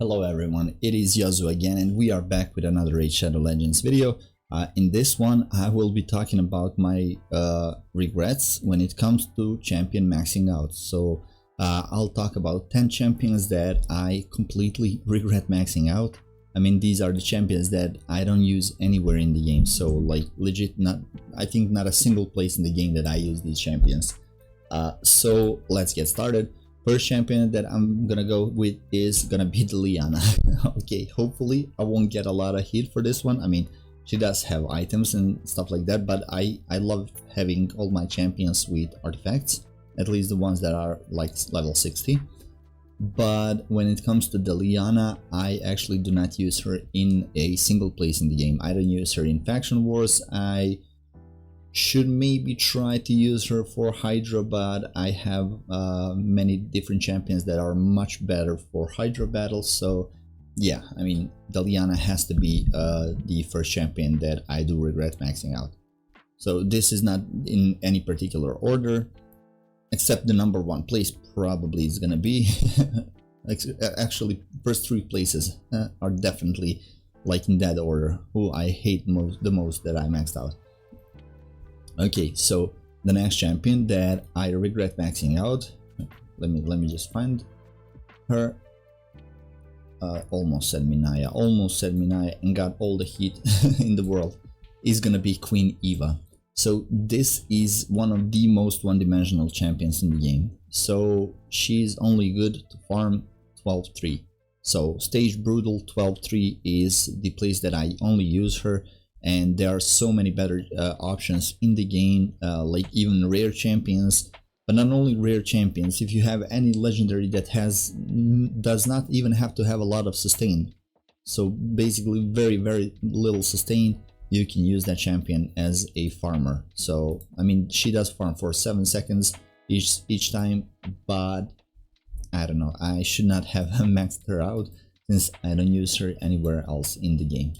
Hello everyone, it is Yazu again and we are back with another Raid Shadow Legends video. In this one I will be talking about my regrets when it comes to champion maxing out. So I'll talk about 10 champions that I completely regret maxing out. I mean, these are the champions that I don't use anywhere in the game, so like legit I think not a single place in the game that I use these champions. So let's get started. First champion that I'm gonna go with is gonna be Deliana. Okay, hopefully I won't get a lot of heat for this one. I mean, she does have items and stuff like that, but I love having all my champions with artifacts, at least the ones that are like level 60. But when it comes to Deliana, I actually do not use her in a single place in the game. I don't use her in faction wars. I should maybe try to use her for Hydra, but I have many different champions that are much better for Hydra battles. So yeah, I mean, Deliana has to be the first champion that I do regret maxing out. So this is not in any particular order, except the number one place probably is gonna be actually first three places are definitely like in that order, who I hate the most that I maxed out. Okay, so the next champion that I regret maxing out, let me just find her. Almost said Minaya and got all the heat in the world, is gonna be Queen Eva. So this is one of the most one-dimensional champions in the game. So she's only good to farm 12-3. So stage brutal 12-3 is the place that I only use her. And there are so many better options in the game, like even rare champions, but not only rare champions. If you have any legendary that does not even have to have a lot of sustain, so basically very little sustain, you can use that champion as a farmer. So I mean, she does farm for 7 seconds each time, but I don't know, I should not have maxed her out since I don't use her anywhere else in the game.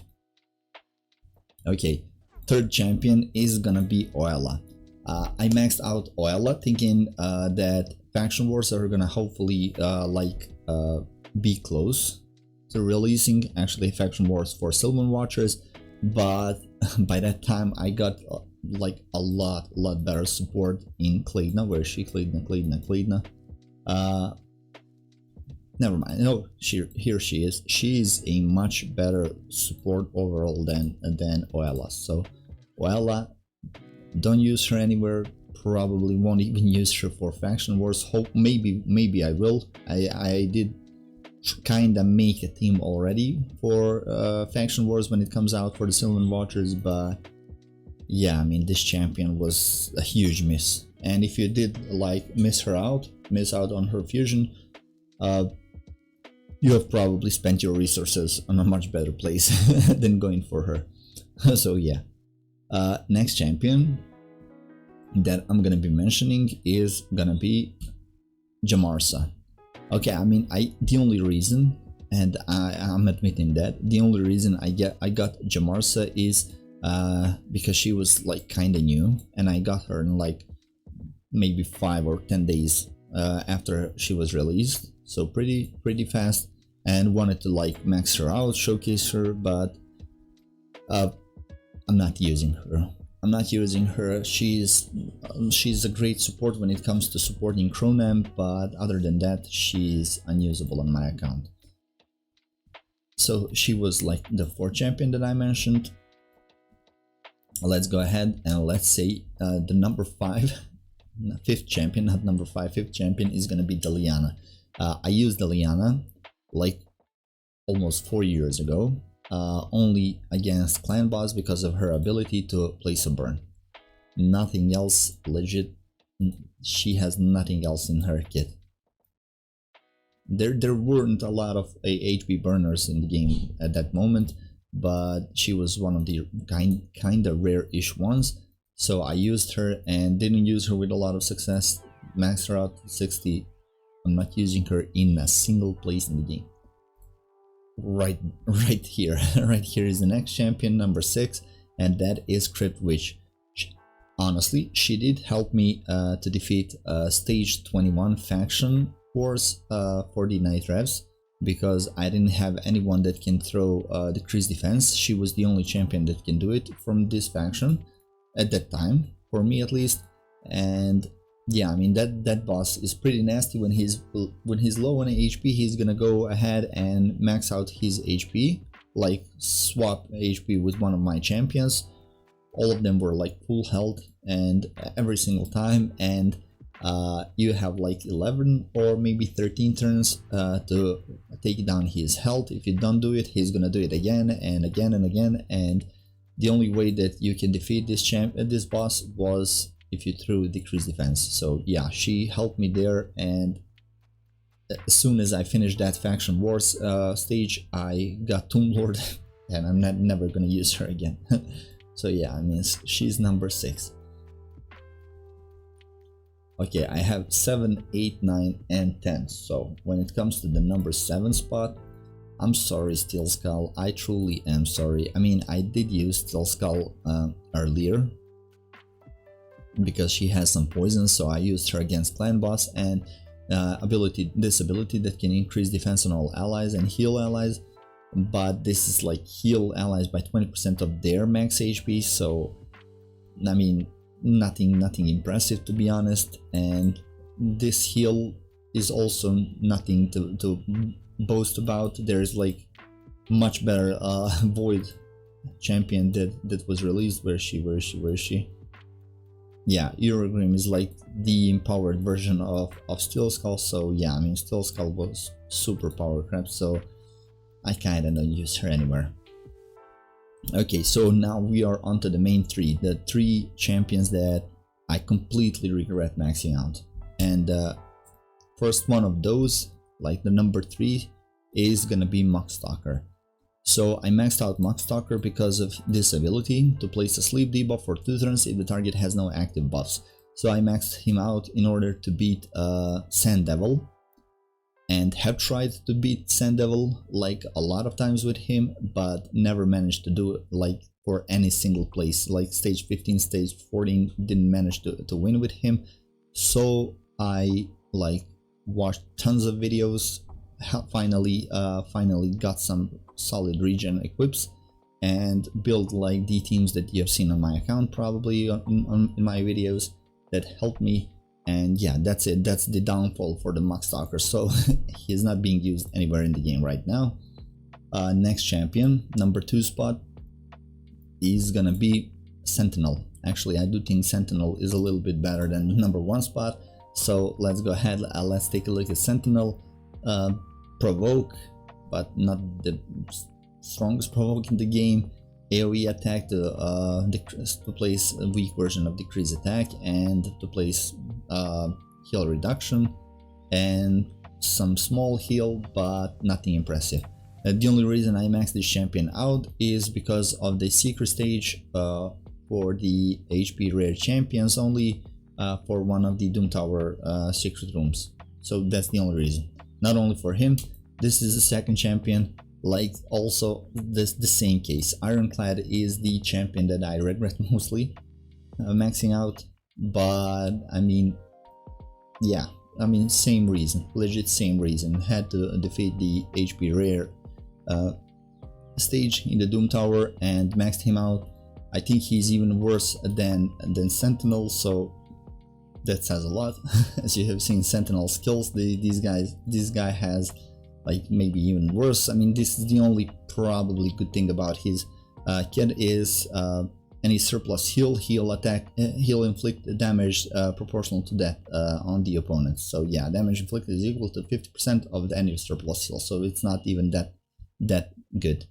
Okay, third champion is gonna be Oella. I maxed out Oella thinking that faction wars are gonna hopefully be close to releasing actually faction wars for Sylvan Watchers, but by that time I got like a lot better support in Claydna. Where is she? Claydna. Never mind. No, here she is. She is a much better support overall than Oella. So Oella, don't use her anywhere. Probably won't even use her for faction wars. Hope maybe I will. I did kinda make a team already for faction wars when it comes out for the Sylvan Watchers, but yeah, I mean, this champion was a huge miss. And if you did like miss out on her fusion, you have probably spent your resources on a much better place than going for her. So yeah, next champion that I'm gonna be mentioning is gonna be Jamsa. Okay, I mean, the only reason, and I'm admitting that the only reason I got Jamsa is because she was like kinda new, and I got her in like maybe 5 or 10 days after she was released, so pretty fast, and wanted to like max her out, showcase her, but I'm not using her. She's a great support when it comes to supporting Cronam, but other than that, she's unusable on my account. So she was like the fourth champion that I mentioned. Let's go ahead and let's say the number 5, fifth champion, not number 5, fifth champion is gonna be Deliana. I used Deliana like almost 4 years ago, only against clan boss because of her ability to place a burn. Nothing else, legit. She has nothing else in her kit. There weren't a lot of HP burners in the game at that moment, but she was one of the kinda rare-ish ones. So I used her and didn't use her with a lot of success. Maxed her out to 60. I'm not using her in a single place in the game. Right here right here is the next champion, number 6, and that is Crypt, which honestly she did help me to defeat stage 21 faction wars for the night revs. because I didn't have anyone that can throw decrease defense. She was the only champion that can do it from this faction at that time, for me at least. And yeah, I mean that boss is pretty nasty. When he's low on HP, he's gonna go ahead and max out his HP, like swap HP with one of my champions. All of them were like full health, and every single time, and you have like 11 or maybe 13 turns to take down his health. If you don't do it, he's gonna do it again and again and again. And the only way that you can defeat this boss was if you threw decreased defense. So yeah, she helped me there, and as soon as I finished that faction wars stage, I got Tomb Lord, and I'm never gonna use her again. So yeah, I mean, she's number 6. Okay, I have 7, 8, 9, and 10. So when it comes to the number 7 spot, I'm sorry, Steel Skull. I truly am sorry. I mean, I did use Steel Skull earlier because she has some poison, so I used her against Clan Boss, and this ability that can increase defense on all allies and heal allies. But this is like heal allies by 20% of their max HP, so I mean, nothing impressive, to be honest. And this heal is also nothing to boast about. There's like much better Void champion that was released. Where is she? Yeah, Eurogrim is like the empowered version of Steel Skull. So yeah, I mean, Steel Skull was super power crap, so I kinda don't use her anywhere. Okay, so now we are onto the main 3, the 3 champions that I completely regret maxing out. And first one of those, like the number 3, is gonna be Muckstalker. So I maxed out Muckstalker because of this ability to place a sleep debuff for 2 turns if the target has no active buffs. So I maxed him out in order to beat Sand Devil, and have tried to beat Sand Devil like a lot of times with him, but never managed to do it like for any single place. Like stage 15, stage 14, didn't manage to win with him. So I like watched tons of videos, finally got some solid regen equips, and built like the teams that you have seen on my account probably in my videos that helped me. And yeah, that's it. That's the downfall for the Muckstalker. So he's not being used anywhere in the game right now. Next champion, number 2 spot, is gonna be Sentinel. Actually, I do think Sentinel is a little bit better than the number 1 spot. So let's go ahead. Let's take a look at Sentinel. Provoke, but not the strongest provoke in the game. AoE attack to place a weak version of decrease attack, and to place heal reduction, and some small heal, but nothing impressive. The only reason I maxed this champion out is because of the secret stage for the HP rare champions only, for one of the Doom Tower secret rooms. So that's the only reason. Not only for him, this is the second champion. Like also the same case, Ironclad is the champion that I regret mostly maxing out. But I mean, yeah, I mean, same reason, legit same reason. Had to defeat the HP rare stage in the Doom Tower and maxed him out. I think he's even worse than Sentinel, so that says a lot. As you have seen Sentinel skills, this guy has like maybe even worse. I mean, this is the only probably good thing about his kit is any surplus heal attack, heal inflict damage proportional to that on the opponent. So yeah, damage inflicted is equal to 50% of any surplus heal, so it's not even that good.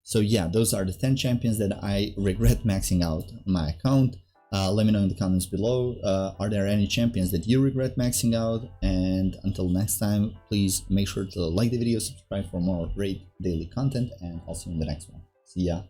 So yeah, those are the 10 champions that I regret maxing out on my account. Let me know in the comments below, are there any champions that you regret maxing out? And until next time, please make sure to like the video, subscribe for more great daily content, and I'll see you in the next one. See ya!